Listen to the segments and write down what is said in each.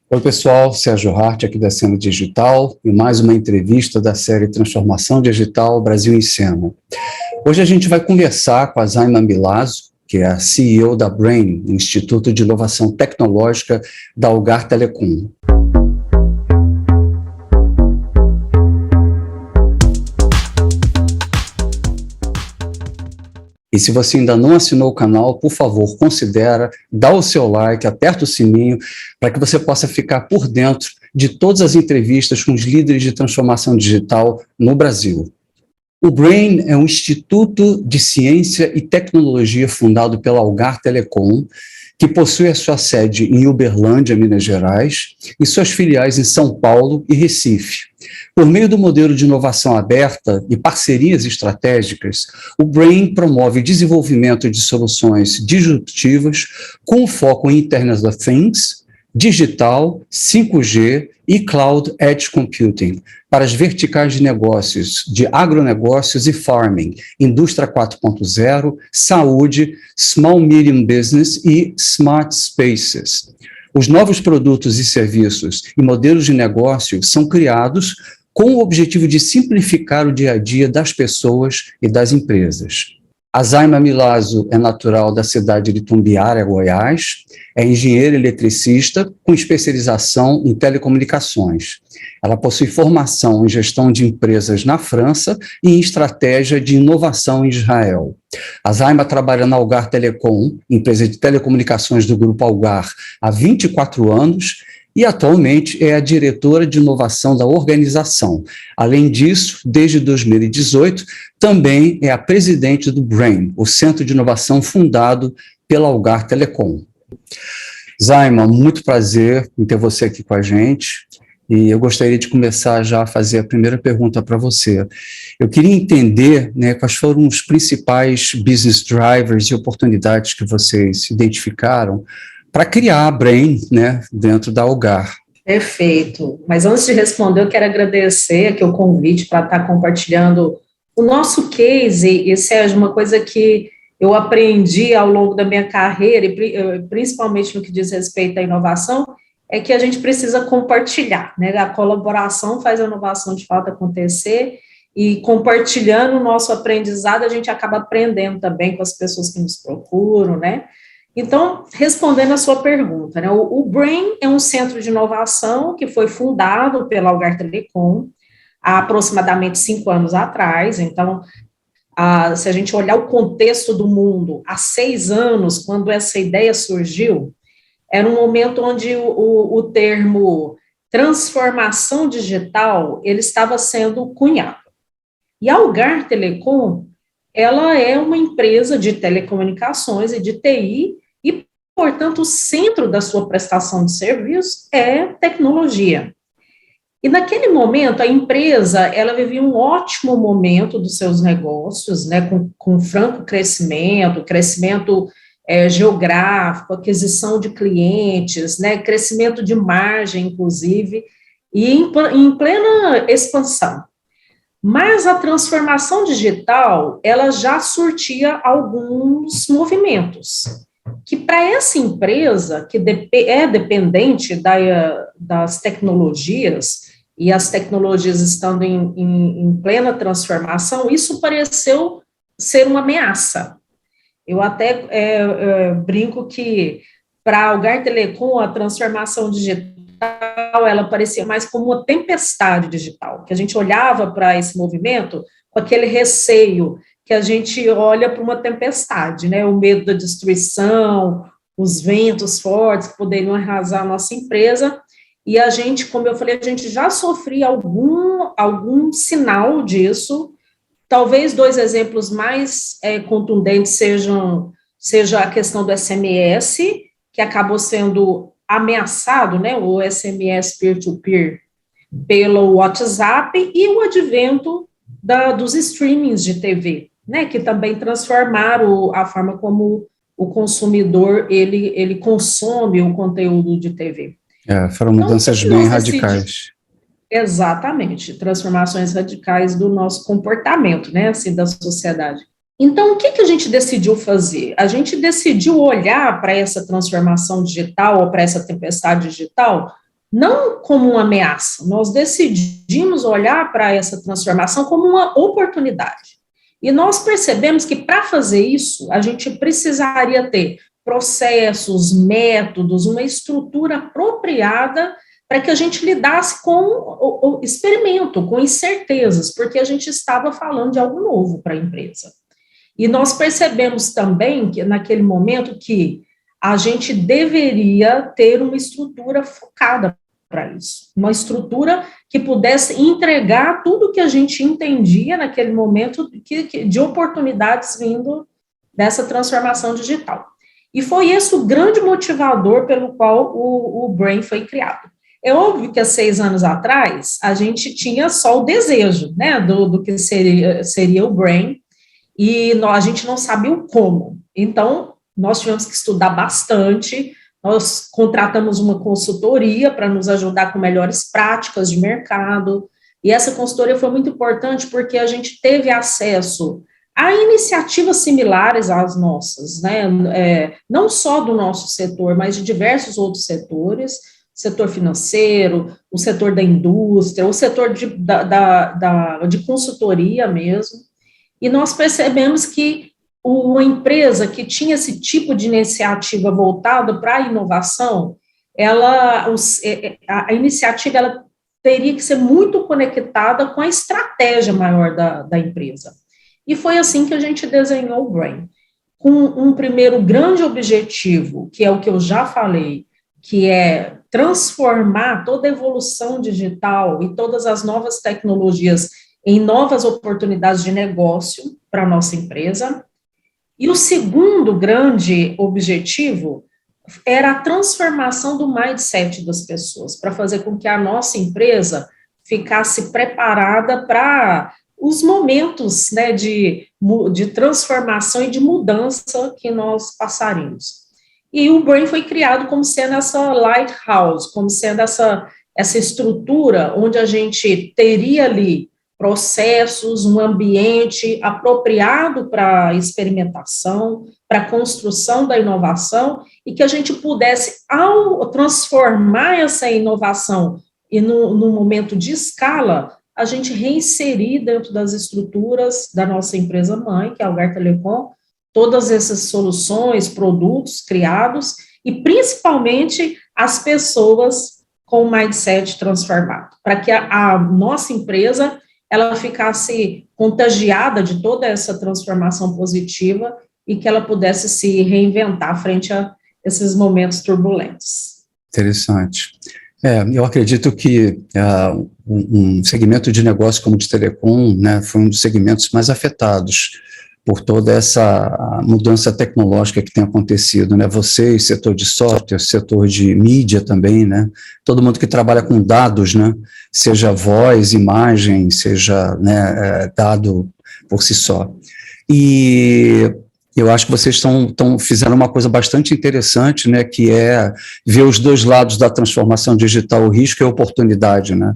Oi, pessoal, Sérgio Hart, aqui da Cena Digital, e mais uma entrevista da série Transformação Digital Brasil em Cena. Hoje a gente vai conversar com a Zaima Milazzo, que é a CEO da Brain, Instituto de Inovação Tecnológica da Algar Telecom. E se você ainda não assinou o canal, por favor, considera, dá o seu like, aperta o sininho, para que você possa ficar por dentro de todas as entrevistas com os líderes de transformação digital no Brasil. O Brain é um instituto de ciência e tecnologia fundado pela Algar Telecom, que possui a sua sede em Uberlândia, Minas Gerais, e suas filiais em São Paulo e Recife. Por meio do modelo de inovação aberta e parcerias estratégicas, o Brain promove o desenvolvimento de soluções disruptivas com foco em Internet of Things, digital, 5G e Cloud Edge Computing, para as verticais de negócios de agronegócios e farming, indústria 4.0, saúde, small medium business e smart spaces. Os novos produtos e serviços e modelos de negócio são criados com o objetivo de simplificar o dia a dia das pessoas e das empresas. A Zaima Milazzo é natural da cidade de Itumbiara, Goiás, é engenheira eletricista com especialização em telecomunicações. Ela possui formação em gestão de empresas na França e em estratégia de inovação em Israel. A Zaima trabalha na Algar Telecom, empresa de telecomunicações do Grupo Algar, há 24 anos, e atualmente é a diretora de inovação da organização. Além disso, desde 2018, também é a presidente do Brain, o centro de inovação fundado pela Algar Telecom. Zaima, muito prazer em ter você aqui com a gente, e eu gostaria de começar já a fazer a primeira pergunta para você. Eu queria entender, né, quais foram os principais business drivers e oportunidades que vocês identificaram para criar a Brain, né, dentro da Algar. Perfeito. Mas antes de responder, eu quero agradecer aqui o convite para estar compartilhando o nosso case, e Sérgio, uma coisa que eu aprendi ao longo da minha carreira, e principalmente no que diz respeito à inovação, é que a gente precisa compartilhar, né? A colaboração faz a inovação de fato acontecer, e compartilhando o nosso aprendizado, a gente acaba aprendendo também com as pessoas que nos procuram, né? Então, respondendo a sua pergunta, né, o Brain é um centro de inovação que foi fundado pela Algar Telecom há aproximadamente 5 anos atrás. Então, se a gente olhar o contexto do mundo, há 6 anos, quando essa ideia surgiu, era um momento onde o termo transformação digital, ele estava sendo cunhado. E a Algar Telecom, ela é uma empresa de telecomunicações e de TI, e, portanto, o centro da sua prestação de serviços é tecnologia. E, naquele momento, a empresa, ela vivia um ótimo momento dos seus negócios, né, com franco crescimento geográfico, aquisição de clientes, né, crescimento de margem, inclusive, e em plena expansão. Mas a transformação digital, ela já surtia alguns movimentos, que para essa empresa, que é dependente das tecnologias, e as tecnologias estando em plena transformação, isso pareceu ser uma ameaça. Eu até brinco que para a Algar Telecom, a transformação digital, ela parecia mais como uma tempestade digital, que a gente olhava para esse movimento com aquele receio que a gente olha para uma tempestade, né? O medo da destruição, os ventos fortes que poderiam arrasar a nossa empresa, e a gente, como eu falei, a gente já sofria algum sinal disso. Talvez 2 exemplos mais contundentes seja a questão do SMS, que acabou sendo ameaçado, né, o SMS peer-to-peer, pelo WhatsApp, e o advento dos streamings de TV, né, que também transformaram a forma como o consumidor ele consome o conteúdo de TV. Foram mudanças bem radicais. Exatamente, transformações radicais do nosso comportamento, né, assim, da sociedade. Então, o que a gente decidiu fazer? A gente decidiu olhar para essa transformação digital ou para essa tempestade digital não como uma ameaça, nós decidimos olhar para essa transformação como uma oportunidade. E nós percebemos que para fazer isso, a gente precisaria ter processos, métodos, uma estrutura apropriada para que a gente lidasse com o experimento, com incertezas, porque a gente estava falando de algo novo para a empresa. E nós percebemos também que, naquele momento, que a gente deveria ter uma estrutura focada para isso, uma estrutura que pudesse entregar tudo que a gente entendia naquele momento de oportunidades vindo dessa transformação digital. E foi esse o grande motivador pelo qual o Brain foi criado. É óbvio que há 6 anos atrás, a gente tinha só o desejo, né, do que seria o Brain, e a gente não sabia o como. Então, nós tivemos que estudar bastante, nós contratamos uma consultoria para nos ajudar com melhores práticas de mercado, e essa consultoria foi muito importante porque a gente teve acesso a iniciativas similares às nossas, né, não só do nosso setor, mas de diversos outros setores, setor financeiro, o setor da indústria, o setor de consultoria mesmo, e nós percebemos que uma empresa que tinha esse tipo de iniciativa voltada para a inovação, a iniciativa ela teria que ser muito conectada com a estratégia maior da empresa. E foi assim que a gente desenhou o Brain, com um primeiro grande objetivo, que é o que eu já falei, que é transformar toda a evolução digital e todas as novas tecnologias em novas oportunidades de negócio para a nossa empresa. E o segundo grande objetivo era a transformação do mindset das pessoas, para fazer com que a nossa empresa ficasse preparada para os momentos, né, de transformação e de mudança que nós passaríamos. E o Brain foi criado como sendo essa lighthouse, como sendo essa estrutura onde a gente teria ali processos, um ambiente apropriado para experimentação, para construção da inovação, e que a gente pudesse, ao transformar essa inovação e no momento de escala, a gente reinserir dentro das estruturas da nossa empresa mãe, que é a Algar Telecom, todas essas soluções, produtos criados, e principalmente as pessoas com o mindset transformado, para que a nossa empresa ela ficasse contagiada de toda essa transformação positiva e que ela pudesse se reinventar frente a esses momentos turbulentos. Interessante. Eu acredito que um segmento de negócio como o de telecom, né, foi um dos segmentos mais afetados por toda essa mudança tecnológica que tem acontecido, né? Vocês, setor de software, setor de mídia também, né? Todo mundo que trabalha com dados, né? Seja voz, imagem, seja, né, dado por si só. E eu acho que vocês fizeram uma coisa bastante interessante, né? Que é ver os dois lados da transformação digital, o risco e a oportunidade, né?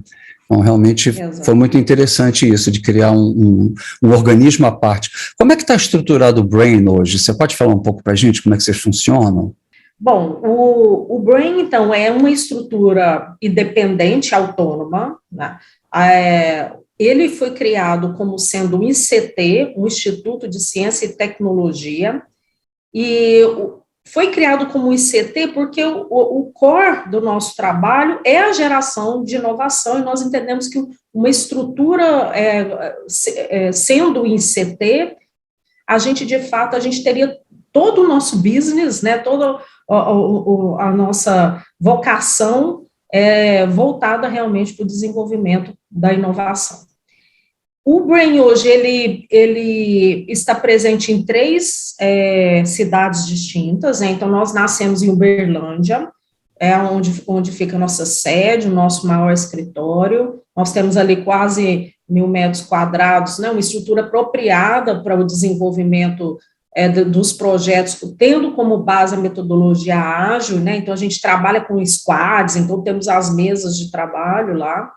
Então, realmente foi muito interessante isso, de criar um organismo à parte. Como é que está estruturado o Brain hoje? Você pode falar um pouco para a gente como é que vocês funcionam? Bom, o Brain, então, é uma estrutura independente, autônoma, né? Ele foi criado como sendo um ICT, um Instituto de Ciência e Tecnologia, e foi criado como ICT porque o core do nosso trabalho é a geração de inovação, e nós entendemos que uma estrutura, sendo o ICT, a gente teria todo o nosso business, né, toda a nossa vocação voltada realmente para o desenvolvimento da inovação. O Brain hoje, ele está presente em 3 cidades distintas, né? Então nós nascemos em Uberlândia, onde fica a nossa sede, o nosso maior escritório, nós temos ali quase 1.000 metros quadrados, né? Uma estrutura apropriada para o desenvolvimento dos projetos, tendo como base a metodologia ágil, né? Então a gente trabalha com squads, então temos as mesas de trabalho lá.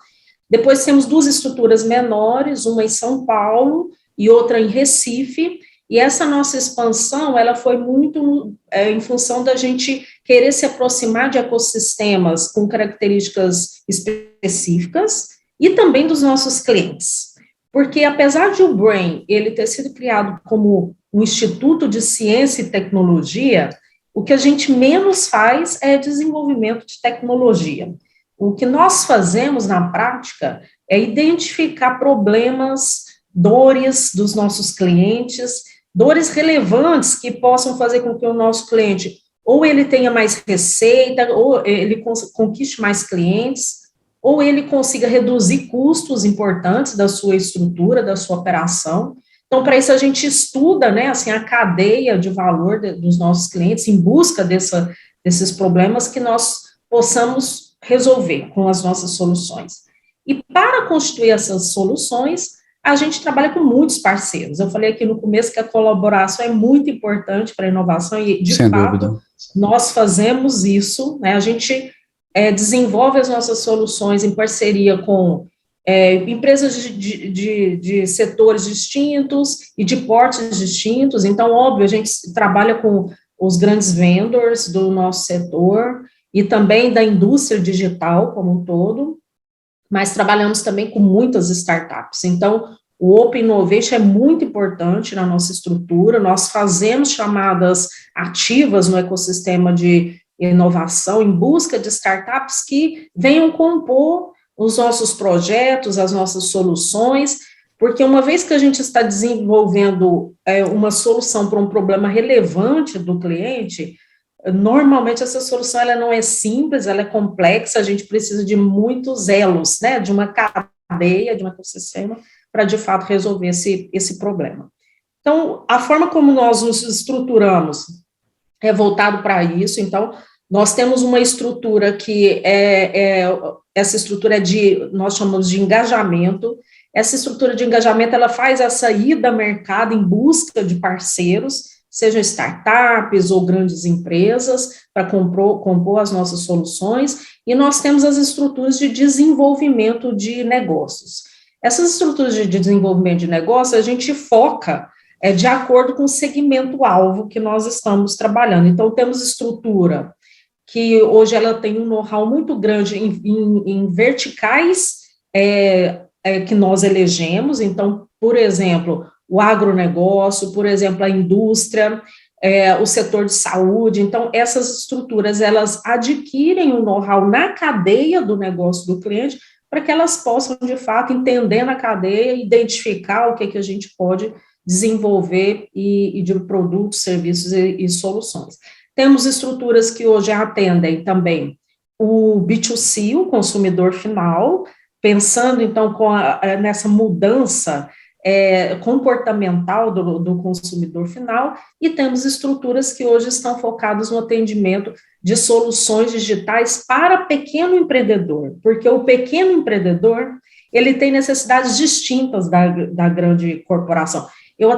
Depois temos 2 estruturas menores, uma em São Paulo e outra em Recife, E essa nossa expansão, ela foi muito em função da gente querer se aproximar de ecossistemas com características específicas e também dos nossos clientes. Porque apesar de o Brain ele ter sido criado como um instituto de ciência e tecnologia, o que a gente menos faz é desenvolvimento de tecnologia. O que nós fazemos na prática é identificar problemas, dores dos nossos clientes, dores relevantes que possam fazer com que o nosso cliente ou ele tenha mais receita, ou ele conquiste mais clientes, ou ele consiga reduzir custos importantes da sua estrutura, da sua operação. Então, para isso, a gente estuda, né, assim, a cadeia de valor dos nossos clientes em busca desses problemas que nós possamos resolver com as nossas soluções. E para constituir essas soluções, a gente trabalha com muitos parceiros. Eu falei aqui no começo que a colaboração é muito importante para a inovação e, de fato, nós fazemos isso, né? A gente desenvolve as nossas soluções em parceria com empresas de setores distintos e de portes distintos. Então, óbvio, a gente trabalha com os grandes vendors do nosso setor e também da indústria digital como um todo, mas trabalhamos também com muitas startups. Então, o Open Innovation é muito importante na nossa estrutura, nós fazemos chamadas ativas no ecossistema de inovação em busca de startups que venham compor os nossos projetos, as nossas soluções, porque uma vez que a gente está desenvolvendo uma solução para um problema relevante do cliente, normalmente essa solução ela não é simples, ela é complexa, a gente precisa de muitos elos, né, de uma cadeia, de um ecossistema, para de fato resolver esse problema. Então, a forma como nós nos estruturamos é voltado para isso. Então, nós temos uma estrutura que essa estrutura nós chamamos de engajamento. Essa estrutura de engajamento, ela faz essa ida ao mercado em busca de parceiros, sejam startups ou grandes empresas, para compor as nossas soluções, e nós temos as estruturas de desenvolvimento de negócios. Essas estruturas de desenvolvimento de negócios, a gente foca de acordo com o segmento-alvo que nós estamos trabalhando. Então, temos estrutura que hoje ela tem um know-how muito grande em verticais que nós elegemos. Então, por exemplo, o agronegócio, por exemplo, a indústria, o setor de saúde. Então, essas estruturas, elas adquirem o know-how na cadeia do negócio do cliente para que elas possam, de fato, entender na cadeia, identificar o que a gente pode desenvolver e de produtos, serviços e soluções. Temos estruturas que hoje atendem também o B2C, o consumidor final, pensando, então, nessa mudança comportamental do consumidor final, e temos estruturas que hoje estão focadas no atendimento de soluções digitais para pequeno empreendedor, porque o pequeno empreendedor, ele tem necessidades distintas da grande corporação. Eu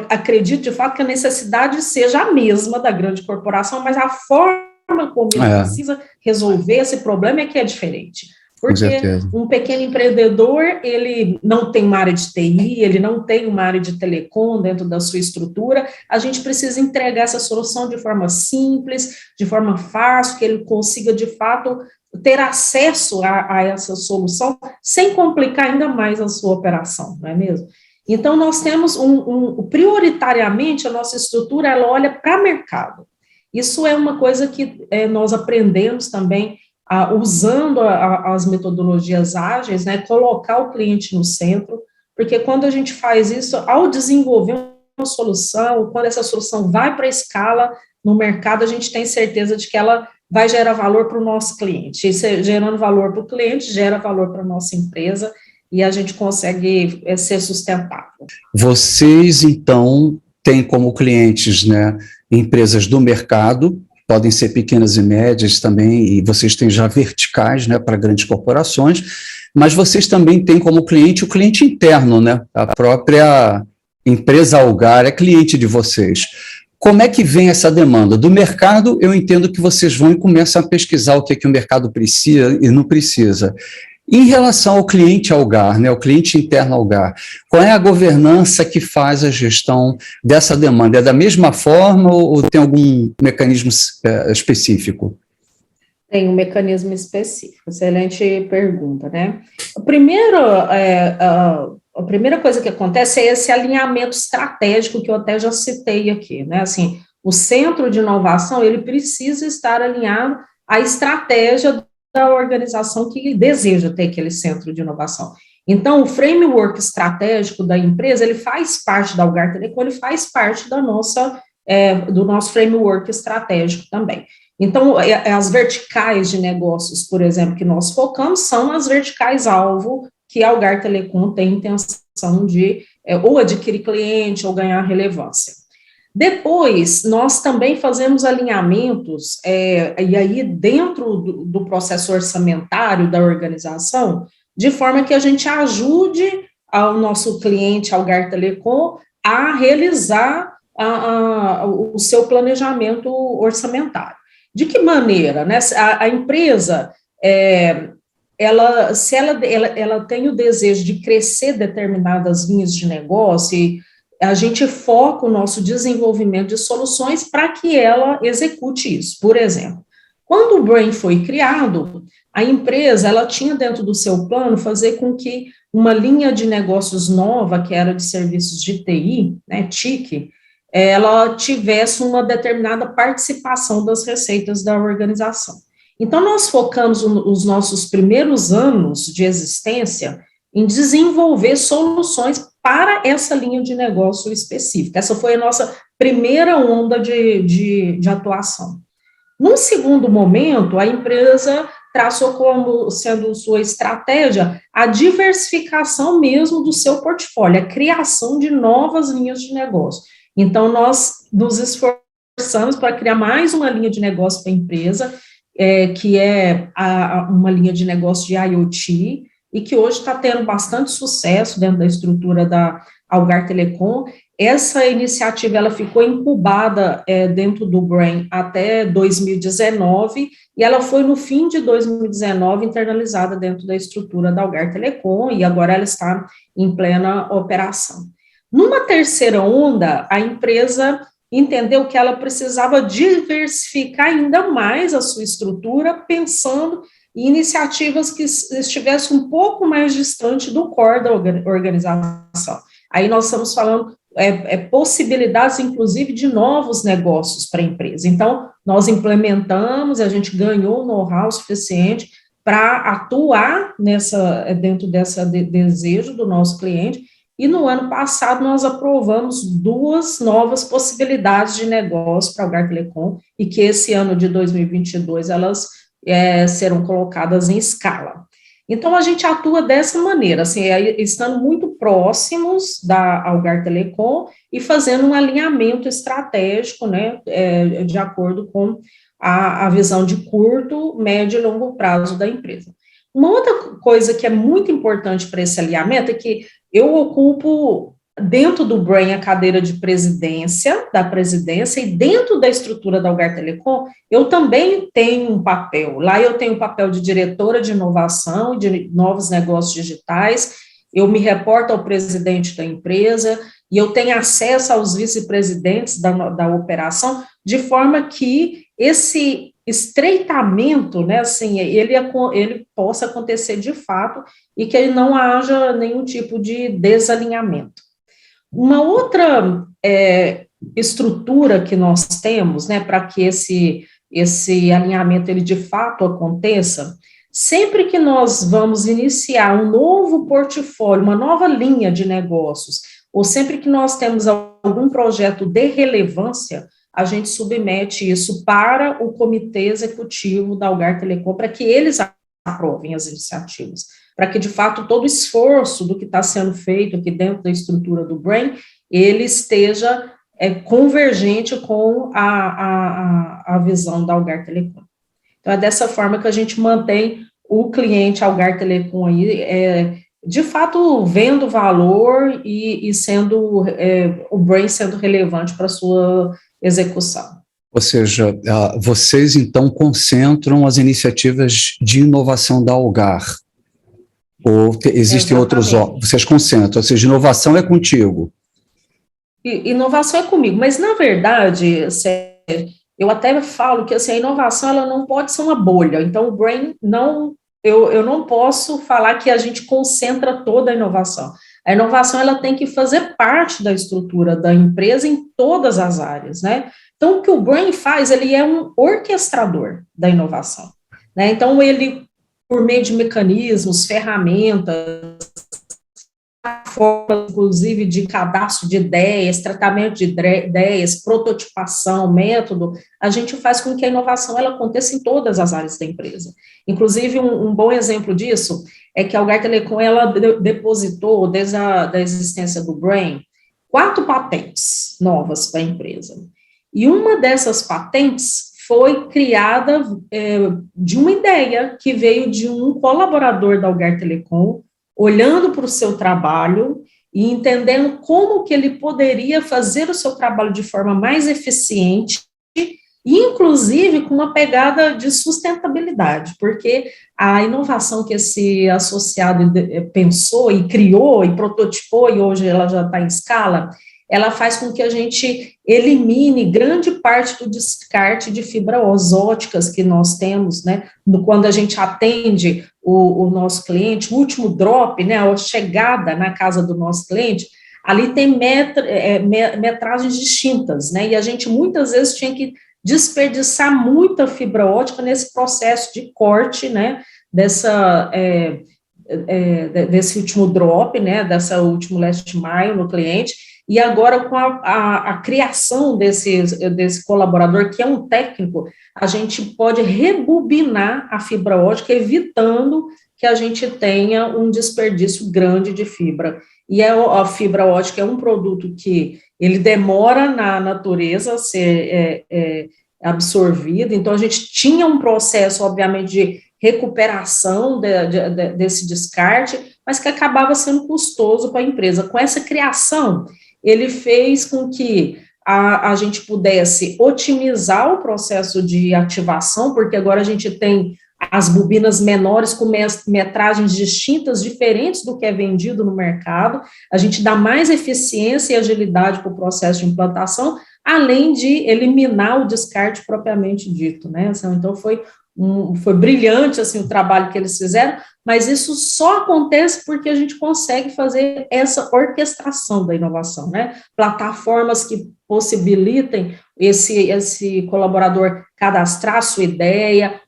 acredito, de fato, que a necessidade seja a mesma da grande corporação, mas a forma como ele precisa resolver esse problema é que é diferente. Porque um pequeno empreendedor, ele não tem uma área de TI, ele não tem uma área de telecom dentro da sua estrutura, a gente precisa entregar essa solução de forma simples, de forma fácil, que ele consiga, de fato, ter acesso a essa solução, sem complicar ainda mais a sua operação, não é mesmo? Então, nós temos prioritariamente, a nossa estrutura, ela olha para o mercado. Isso é uma coisa que nós aprendemos também, usando as metodologias ágeis, né, colocar o cliente no centro, porque quando a gente faz isso, ao desenvolver uma solução, quando essa solução vai para a escala no mercado, a gente tem certeza de que ela vai gerar valor para o nosso cliente. E gerando valor para o cliente, gera valor para a nossa empresa, e a gente consegue ser sustentável. Vocês, então, têm como clientes, né, empresas do mercado, podem ser pequenas e médias também, e vocês têm já verticais, né, para grandes corporações, mas vocês também têm como cliente o cliente interno, né, a própria empresa Algar é cliente de vocês. Como é que vem essa demanda? Do mercado, eu entendo que vocês vão e começam a pesquisar o que o mercado precisa e não precisa. Em relação ao cliente Algar, né, o cliente interno Algar, qual é a governança que faz a gestão dessa demanda? É da mesma forma ou tem algum mecanismo específico? Tem um mecanismo específico, excelente pergunta, né? A primeira coisa que acontece é esse alinhamento estratégico que eu até já citei aqui, né? Assim, o centro de inovação, ele precisa estar alinhado à estratégia da organização que deseja ter aquele centro de inovação. Então, o framework estratégico da empresa, ele faz parte da Algar Telecom, ele faz parte do nosso framework estratégico também. Então, as verticais de negócios, por exemplo, que nós focamos, são as verticais-alvo que a Algar Telecom tem intenção de ou adquirir cliente ou ganhar relevância. Depois, nós também fazemos alinhamentos, e aí dentro do processo orçamentário da organização, de forma que a gente ajude ao nosso cliente, Algar Telecom, a realizar o seu planejamento orçamentário. De que maneira, né? A empresa, se ela tem o desejo de crescer determinadas linhas de negócio, e a gente foca o nosso desenvolvimento de soluções para que ela execute isso. Por exemplo, quando o Brain foi criado, a empresa ela tinha dentro do seu plano fazer com que uma linha de negócios nova, que era de serviços de TI, né, TIC, ela tivesse uma determinada participação das receitas da organização. Então, nós focamos os nossos primeiros anos de existência em desenvolver soluções para essa linha de negócio específica. Essa foi a nossa primeira onda de atuação. Num segundo momento, a empresa traçou como sendo sua estratégia a diversificação mesmo do seu portfólio, a criação de novas linhas de negócio. Então, nós nos esforçamos para criar mais uma linha de negócio para a empresa, que é uma linha de negócio de IoT, e que hoje está tendo bastante sucesso dentro da estrutura da Algar Telecom. Essa iniciativa ela ficou incubada dentro do Brain até 2019, e ela foi no fim de 2019 internalizada dentro da estrutura da Algar Telecom, e agora ela está em plena operação. Numa terceira onda, a empresa entendeu que ela precisava diversificar ainda mais a sua estrutura, pensando em iniciativas que estivessem um pouco mais distante do core da organização. Aí nós estamos falando possibilidades, inclusive, de novos negócios para a empresa. Então, nós implementamos, a gente ganhou know-how suficiente para atuar dentro desse desejo do nosso cliente. E no ano passado nós aprovamos 2 novas possibilidades de negócio para a Algar Telecom, e que esse ano de 2022 elas serão colocadas em escala. Então, a gente atua dessa maneira, assim, estando muito próximos da Algar Telecom e fazendo um alinhamento estratégico, né, de acordo com a visão de curto, médio e longo prazo da empresa. Uma outra coisa que é muito importante para esse alinhamento é que eu ocupo, dentro do Brain, a cadeira de da presidência, e dentro da estrutura da Algar Telecom, eu também tenho um papel. Lá eu tenho o papel de diretora de inovação e de novos negócios digitais, eu me reporto ao presidente da empresa, e eu tenho acesso aos vice-presidentes da operação, de forma que esse estreitamento, né, assim, ele possa acontecer de fato, e que ele não haja nenhum tipo de desalinhamento. Uma outra estrutura que nós temos, né, para que esse alinhamento ele de fato aconteça, sempre que nós vamos iniciar um novo portfólio, uma nova linha de negócios, ou sempre que nós temos algum projeto de relevância, a gente submete isso para o comitê executivo da Algar Telecom, para que eles aprovem as iniciativas, para que, de fato, todo o esforço do que está sendo feito aqui dentro da estrutura do Brain, ele esteja convergente com a visão da Algar Telecom. Então, é dessa forma que a gente mantém o cliente Algar Telecom aí, de fato, vendo valor e sendo, o Brain sendo relevante para a sua execução. Ou seja, vocês, então, concentram as iniciativas de inovação da Algar. Ou existem outros órgãos, vocês concentram, ou seja, inovação é contigo? Inovação é comigo, mas na verdade, eu até falo que assim, a inovação ela não pode ser uma bolha, então o Brain não, eu não posso falar que a gente concentra toda a inovação. A inovação ela tem que fazer parte da estrutura da empresa em todas as áreas, né? Então o que o Brain faz, ele é um orquestrador da inovação, né? Então ele, por meio de mecanismos, ferramentas, forma, inclusive, de cadastro de ideias, tratamento de ideias, prototipação, método, a gente faz com que a inovação ela aconteça em todas as áreas da empresa. Inclusive, um bom exemplo disso é que a Algar Telecom, ela depositou, desde a da existência do Brain, 4 patentes novas para a empresa. E uma dessas patentes foi criada de uma ideia que veio de um colaborador da Algar Telecom, olhando para o seu trabalho e entendendo como que ele poderia fazer o seu trabalho de forma mais eficiente, e inclusive com uma pegada de sustentabilidade, porque a inovação que esse associado pensou e criou e prototipou, e hoje ela já está em escala, ela faz com que a gente elimine grande parte do descarte de fibras óticas que nós temos, né, quando a gente atende o nosso cliente, o último drop, né, a chegada na casa do nosso cliente, ali tem metragens distintas, né, e a gente muitas vezes tinha que desperdiçar muita fibra ótica nesse processo de corte, né, desse último drop, né, dessa último last mile no cliente. E agora, com a criação desse colaborador, que é um técnico, a gente pode rebobinar a fibra ótica, evitando que a gente tenha um desperdício grande de fibra. E a fibra ótica é um produto que ele demora na natureza a ser absorvido, então a gente tinha um processo, obviamente, de recuperação desse descarte, mas que acabava sendo custoso para a empresa. Com essa criação, ele fez com que a gente pudesse otimizar o processo de ativação, porque agora a gente tem as bobinas menores com metragens distintas, diferentes do que é vendido no mercado, a gente dá mais eficiência e agilidade para o processo de implantação, além de eliminar o descarte propriamente dito, né? Então, foi brilhante, assim, o trabalho que eles fizeram, mas isso só acontece porque a gente consegue fazer essa orquestração da inovação, né? Plataformas que possibilitem esse colaborador cadastrar a sua ideia,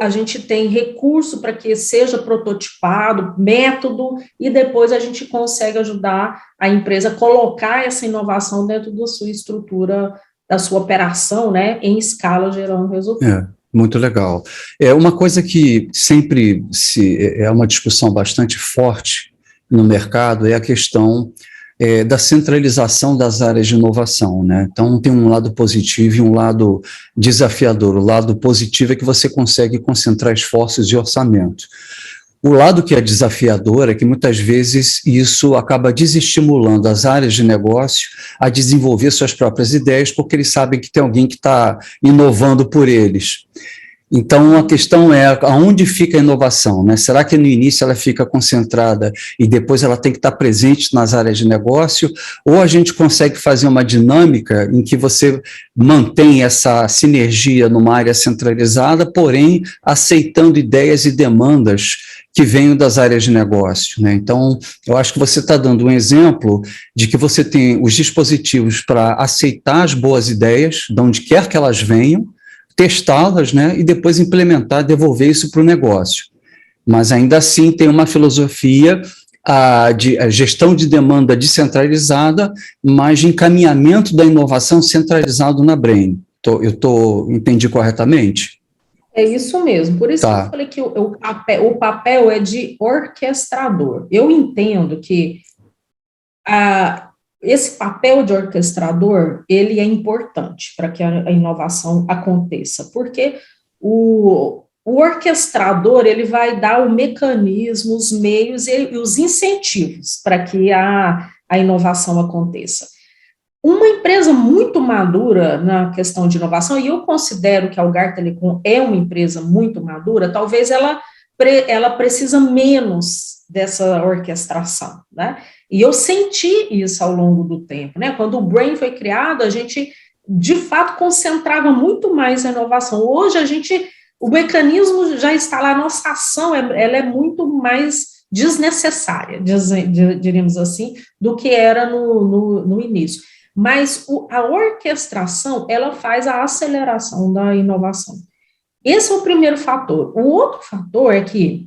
a gente tem recurso para que seja prototipado, método, e depois a gente consegue ajudar a empresa a colocar essa inovação dentro da sua estrutura, da sua operação, né, em escala, gerando resultado. Muito legal. Uma coisa que sempre é uma discussão bastante forte no mercado é a questão da centralização das áreas de inovação, né? Então, tem um lado positivo e um lado desafiador. O lado positivo é que você consegue concentrar esforços e orçamento. O lado que é desafiador é que, muitas vezes, isso acaba desestimulando as áreas de negócio a desenvolver suas próprias ideias, porque eles sabem que tem alguém que está inovando por eles. Então, a questão é, aonde fica a inovação, né? Será que no início ela fica concentrada e depois ela tem que estar presente nas áreas de negócio? Ou a gente consegue fazer uma dinâmica em que você mantém essa sinergia numa área centralizada, porém aceitando ideias e demandas que venham das áreas de negócio, né? Então, eu acho que você está dando um exemplo de que você tem os dispositivos para aceitar as boas ideias, de onde quer que elas venham, testá-las, né, e depois implementar, devolver isso para o negócio. Mas ainda assim tem uma filosofia de gestão de demanda descentralizada, mas de encaminhamento da inovação centralizado na Brain. Eu entendi corretamente? É isso mesmo, por isso que eu falei que o papel é de orquestrador. Eu entendo que esse papel de orquestrador, ele é importante para que a inovação aconteça, porque o orquestrador, ele vai dar o mecanismo, os meios e os incentivos para que a inovação aconteça. Uma empresa muito madura na questão de inovação, e eu considero que a Algar Telecom é uma empresa muito madura, talvez ela ela precisa menos dessa orquestração, né? E eu senti isso ao longo do tempo, né? Quando o Brain foi criado, a gente, de fato, concentrava muito mais a inovação. Hoje, o mecanismo já está lá, a nossa ação, ela é muito mais desnecessária, diríamos assim, do que era no início. Mas a orquestração, ela faz a aceleração da inovação. Esse é o primeiro fator. O outro fator é que,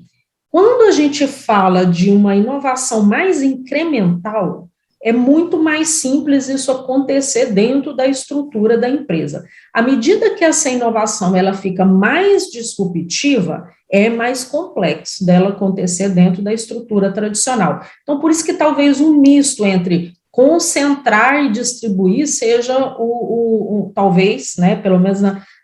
quando a gente fala de uma inovação mais incremental, é muito mais simples isso acontecer dentro da estrutura da empresa. À medida que essa inovação ela fica mais disruptiva, é mais complexo dela acontecer dentro da estrutura tradicional. Então, por isso que talvez um misto entre concentrar e distribuir seja talvez, né, pelo menos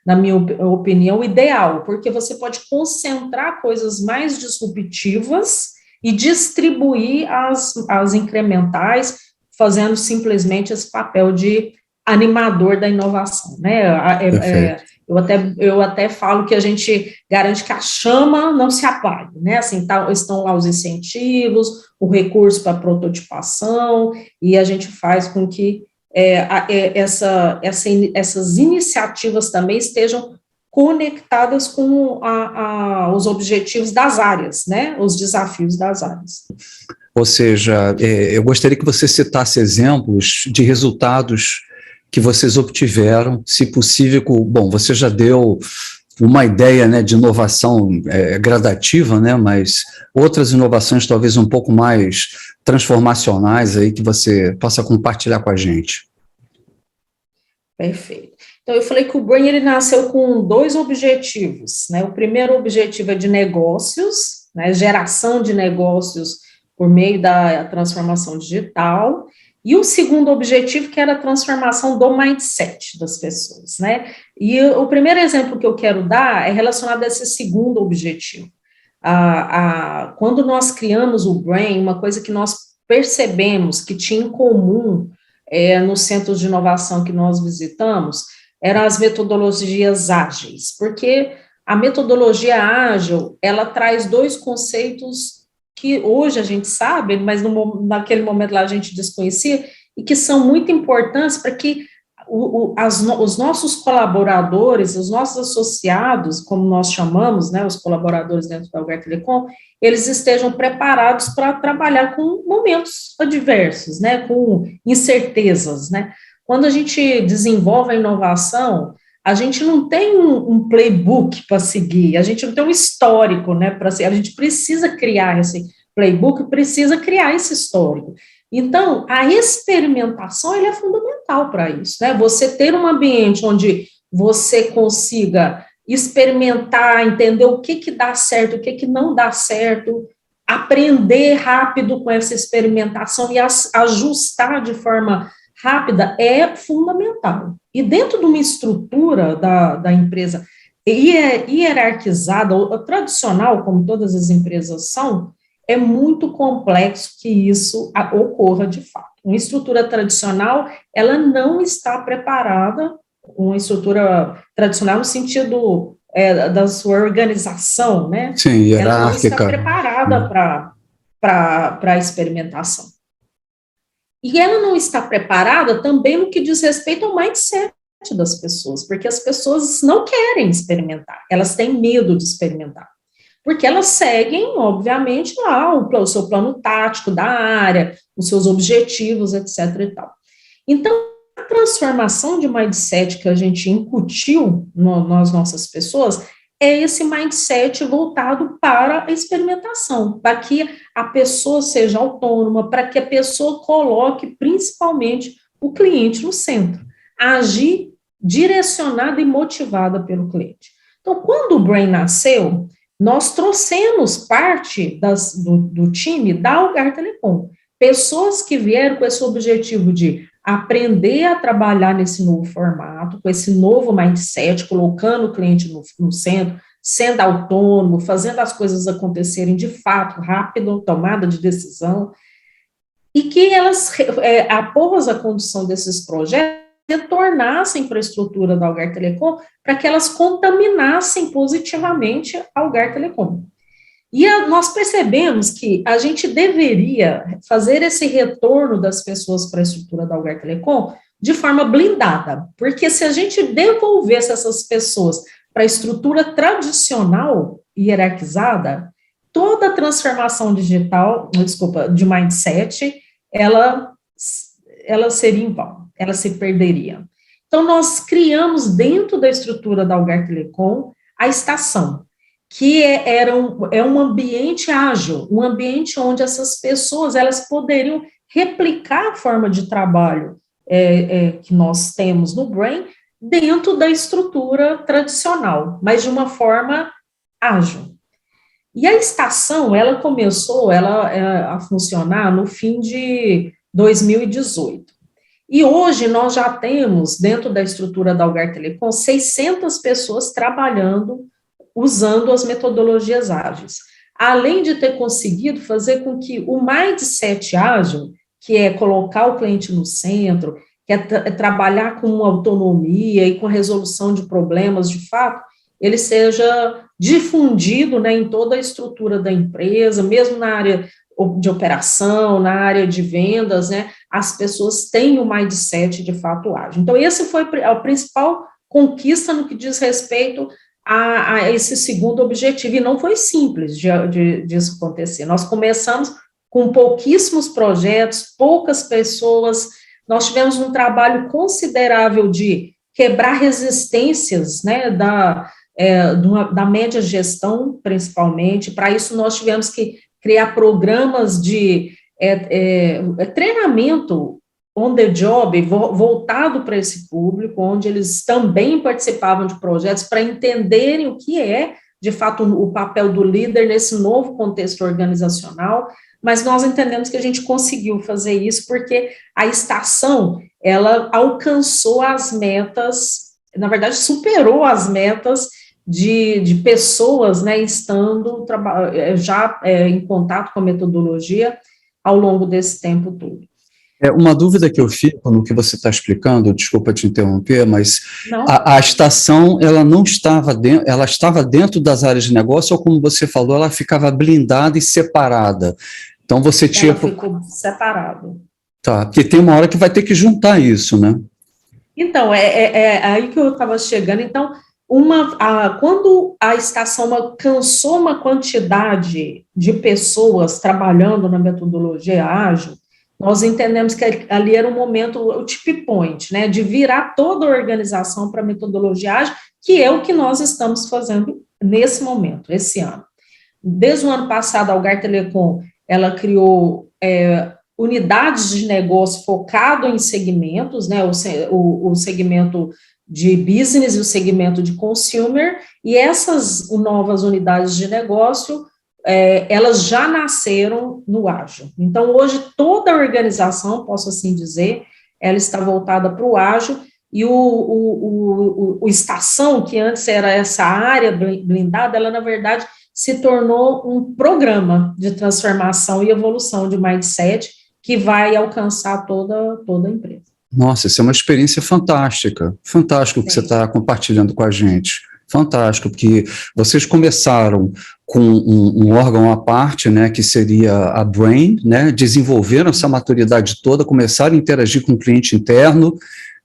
na minha opinião, o ideal, porque você pode concentrar coisas mais disruptivas e distribuir as incrementais, fazendo simplesmente esse papel de animador da inovação, né? Eu até falo que a gente garante que a chama não se apague, né? Assim, estão lá os incentivos, o recurso para prototipação, e a gente faz com que essas iniciativas também estejam conectadas com os objetivos das áreas, né? Os desafios das áreas. Ou seja, eu gostaria que você citasse exemplos de resultados que vocês obtiveram, se possível, bom, você já deu uma ideia, né, de inovação gradativa, né, mas outras inovações talvez um pouco mais transformacionais aí que você possa compartilhar com a gente. Perfeito. Então, eu falei que o Brain ele nasceu com 2 objetivos, né? O primeiro objetivo é de negócios, né, geração de negócios por meio da transformação digital, e o segundo objetivo, que era a transformação do mindset das pessoas, né? E o primeiro exemplo que eu quero dar é relacionado a esse segundo objetivo. Quando nós criamos o Brain, uma coisa que nós percebemos que tinha em comum nos centros de inovação que nós visitamos, eram as metodologias ágeis, porque a metodologia ágil, ela traz 2 conceitos que hoje a gente sabe, mas naquele momento lá a gente desconhecia, e que são muito importantes para que os nossos colaboradores, os nossos associados, como nós chamamos, né, os colaboradores dentro da Algar Telecom, eles estejam preparados para trabalhar com momentos adversos, né, com incertezas, né. Quando a gente desenvolve a inovação, a gente não tem um playbook para seguir, a gente não tem um histórico, né, para seguir, a gente precisa criar esse playbook, precisa criar esse histórico. Então, a experimentação, é fundamental para isso, né, você ter um ambiente onde você consiga experimentar, entender o que dá certo, o que não dá certo, aprender rápido com essa experimentação e ajustar de forma rápida é fundamental. E dentro de uma estrutura da empresa hierarquizada, ou tradicional, como todas as empresas são, é muito complexo que isso ocorra de fato. Uma estrutura tradicional, ela não está preparada, uma estrutura tradicional no sentido da sua organização, né? Sim, hierárquica. Ela não está preparada para a experimentação. E ela não está preparada também no que diz respeito ao mindset das pessoas, porque as pessoas não querem experimentar, elas têm medo de experimentar, porque elas seguem, obviamente, lá o seu plano tático da área, os seus objetivos, etc. e tal. Então, a transformação de mindset que a gente incutiu nas nossas pessoas é esse mindset voltado para a experimentação, para que a pessoa seja autônoma, para que a pessoa coloque principalmente o cliente no centro, agir direcionada e motivada pelo cliente. Então, quando o Brain nasceu, nós trouxemos parte do time da Algar Telecom, pessoas que vieram com esse objetivo de aprender a trabalhar nesse novo formato, com esse novo mindset, colocando o cliente no centro, sendo autônomo, fazendo as coisas acontecerem de fato, rápido, tomada de decisão, e que elas, após a condução desses projetos, retornassem para a estrutura da Algar Telecom, para que elas contaminassem positivamente a Algar Telecom. E nós percebemos que a gente deveria fazer esse retorno das pessoas para a estrutura da Algar Telecom de forma blindada, porque se a gente devolvesse essas pessoas para a estrutura tradicional e hierarquizada, toda a transformação digital, desculpa, de mindset, ela seria em vão, ela se perderia. Então, nós criamos dentro da estrutura da Algar Telecom a estação, que é um ambiente ágil, um ambiente onde essas pessoas elas poderiam replicar a forma de trabalho que nós temos no Brain dentro da estrutura tradicional, mas de uma forma ágil. E a estação, ela começou a funcionar no fim de 2018. E hoje nós já temos, dentro da estrutura da Algar Telecom, 600 pessoas trabalhando, usando as metodologias ágeis. Além de ter conseguido fazer com que o mindset ágil, que é colocar o cliente no centro, que é trabalhar com autonomia e com resolução de problemas de fato, ele seja difundido, né, em toda a estrutura da empresa, mesmo na área de operação, na área de vendas, né, as pessoas têm o mindset de fato ágil. Então, esse foi a principal conquista no que diz respeito a esse segundo objetivo, e não foi simples disso acontecer. Nós começamos com pouquíssimos projetos, poucas pessoas, nós tivemos um trabalho considerável de quebrar resistências, né, da média gestão, principalmente. Para isso, nós tivemos que criar programas de treinamento on the job, voltado para esse público, onde eles também participavam de projetos para entenderem o que é, de fato, o papel do líder nesse novo contexto organizacional, mas nós entendemos que a gente conseguiu fazer isso porque a estação, ela alcançou as metas, na verdade, superou as metas de pessoas, né, estando já em contato com a metodologia ao longo desse tempo todo. Uma dúvida que eu fico no que você está explicando, desculpa te interromper, mas a estação, ela não estava dentro, ela estava dentro das áreas de negócio, ou como você falou, ela ficava blindada e separada. Então você tinha... Ela ficou separada. Tá, porque tem uma hora que vai ter que juntar isso, né? Então, aí que eu estava chegando. Então, quando a estação alcançou uma quantidade de pessoas trabalhando na metodologia ágil, nós entendemos que ali era um momento, o tip point, né, de virar toda a organização para a metodologia ágil, que é o que nós estamos fazendo nesse momento, esse ano. Desde o ano passado, a Algar Telecom, ela criou unidades de negócio focado em segmentos, né, o segmento de business e o segmento de consumer, e essas novas unidades de negócio, elas já nasceram no ágil. Então, hoje, toda a organização, posso assim dizer, ela está voltada para o ágil, e o estação, que antes era essa área blindada, ela, na verdade, se tornou um programa de transformação e evolução de mindset que vai alcançar toda a empresa. Nossa, isso é uma experiência fantástica, fantástico que você está compartilhando com a gente. Fantástico, porque vocês começaram com um órgão à parte, né, que seria a Brain, né, desenvolveram essa maturidade toda, começaram a interagir com o cliente interno,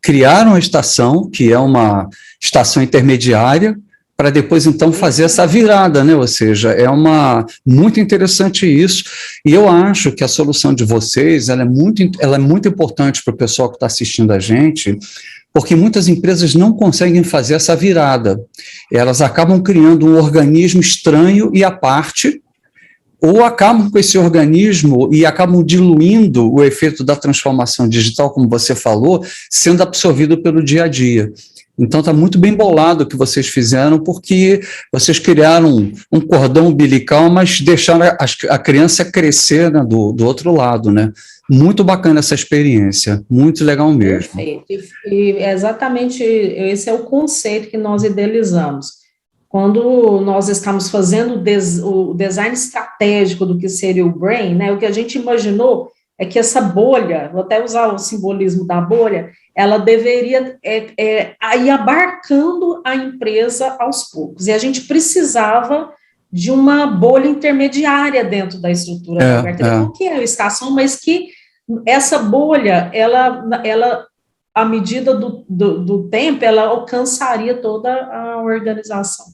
criaram a estação, que é uma estação intermediária, para depois, então, fazer essa virada, né? Ou seja, muito interessante isso, e eu acho que a solução de vocês, ela é muito importante para o pessoal que está assistindo a gente, porque muitas empresas não conseguem fazer essa virada, elas acabam criando um organismo estranho e à parte, ou acabam com esse organismo e acabam diluindo o efeito da transformação digital, como você falou, sendo absorvido pelo dia a dia. Então, está muito bem bolado o que vocês fizeram, porque vocês criaram um cordão umbilical, mas deixaram a criança crescer, né, do outro lado, né? Muito bacana essa experiência, muito legal mesmo. Perfeito, e exatamente esse é o conceito que nós idealizamos. Quando nós estamos fazendo o design estratégico do que seria o Brain, né, o que a gente imaginou é que essa bolha, vou até usar o simbolismo da bolha, ela deveria ir abarcando a empresa aos poucos, e a gente precisava de uma bolha intermediária dentro da estrutura da Algar, não que é a estação, mas que essa bolha, ela à medida do tempo, ela alcançaria toda a organização.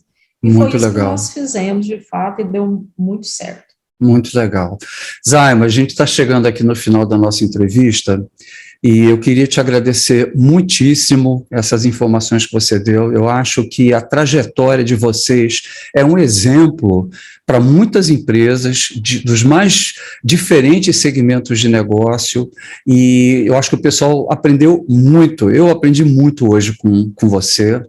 E muito foi isso legal. que nós fizemos, de fato, e deu muito certo. Muito legal. Zaima, a gente está chegando aqui no final da nossa entrevista e eu queria te agradecer muitíssimo essas informações que você deu. Eu acho que a trajetória de vocês é um exemplo para muitas empresas dos mais diferentes segmentos de negócio, e eu acho que o pessoal aprendeu muito. Eu aprendi muito hoje com você,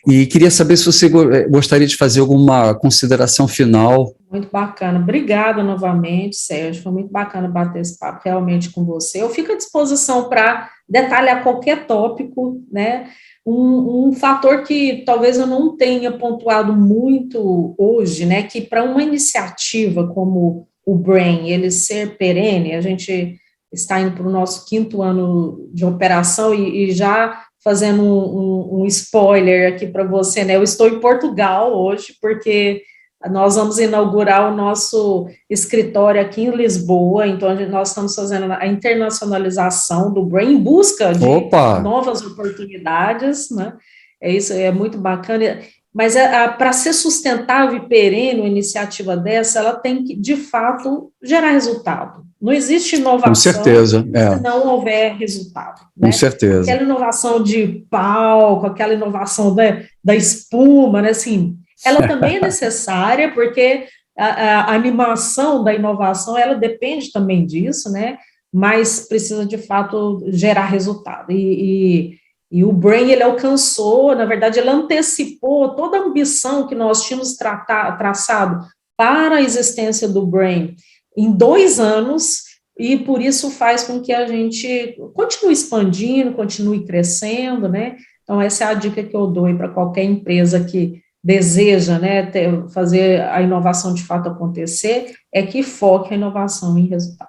e queria saber se você gostaria de fazer alguma consideração final. Muito bacana. Obrigada novamente, Sérgio. Foi muito bacana bater esse papo realmente com você. Eu fico à disposição para detalhar qualquer tópico, né? Um fator que talvez eu não tenha pontuado muito hoje, né? Que para uma iniciativa como o Brain, ele ser perene, a gente está indo para o nosso 5º ano de operação e já fazendo um spoiler aqui para você, né? Eu estou em Portugal hoje, porque nós vamos inaugurar o nosso escritório aqui em Lisboa, então nós estamos fazendo a internacionalização do Brain em busca de novas oportunidades, né? Isso é muito bacana, mas para ser sustentável e perene uma iniciativa dessa, ela tem que, de fato, gerar resultado. Não existe inovação se não houver resultado. Né? Com certeza. Aquela inovação de palco, aquela inovação da espuma, né? Assim, ela também é necessária, porque a animação da inovação, ela depende também disso, né? Mas precisa, de fato, gerar resultado. E o Brain, ele alcançou, na verdade, ele antecipou toda a ambição que nós tínhamos traçado para a existência do Brain em 2 anos, e por isso faz com que a gente continue expandindo, continue crescendo, né? Então, essa é a dica que eu dou para qualquer empresa que deseja, né, fazer a inovação de fato acontecer, é que foque a inovação em resultado.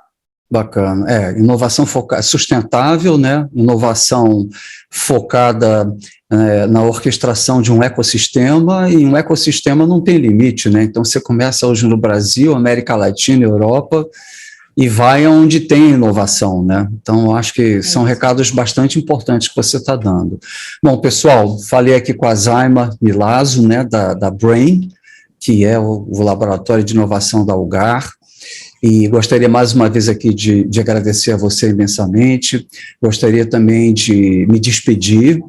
Bacana. Inovação sustentável, né? Inovação focada na orquestração de um ecossistema, e um ecossistema não tem limite, né? Então, você começa hoje no Brasil, América Latina, Europa, e vai onde tem inovação, né? Então, eu acho que são recados bastante importantes que você está dando. Bom, pessoal, falei aqui com a Zaima Milazzo, né, da Brain, que é o laboratório de inovação da Algar, e gostaria mais uma vez aqui de agradecer a você imensamente. Gostaria também de me despedir,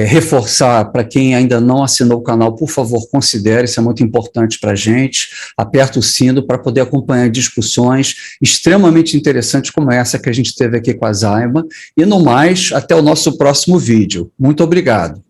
reforçar para quem ainda não assinou o canal, por favor, considere, isso é muito importante para a gente, aperta o sino para poder acompanhar discussões extremamente interessantes como essa que a gente teve aqui com a Zaima, e no mais, até o nosso próximo vídeo. Muito obrigado.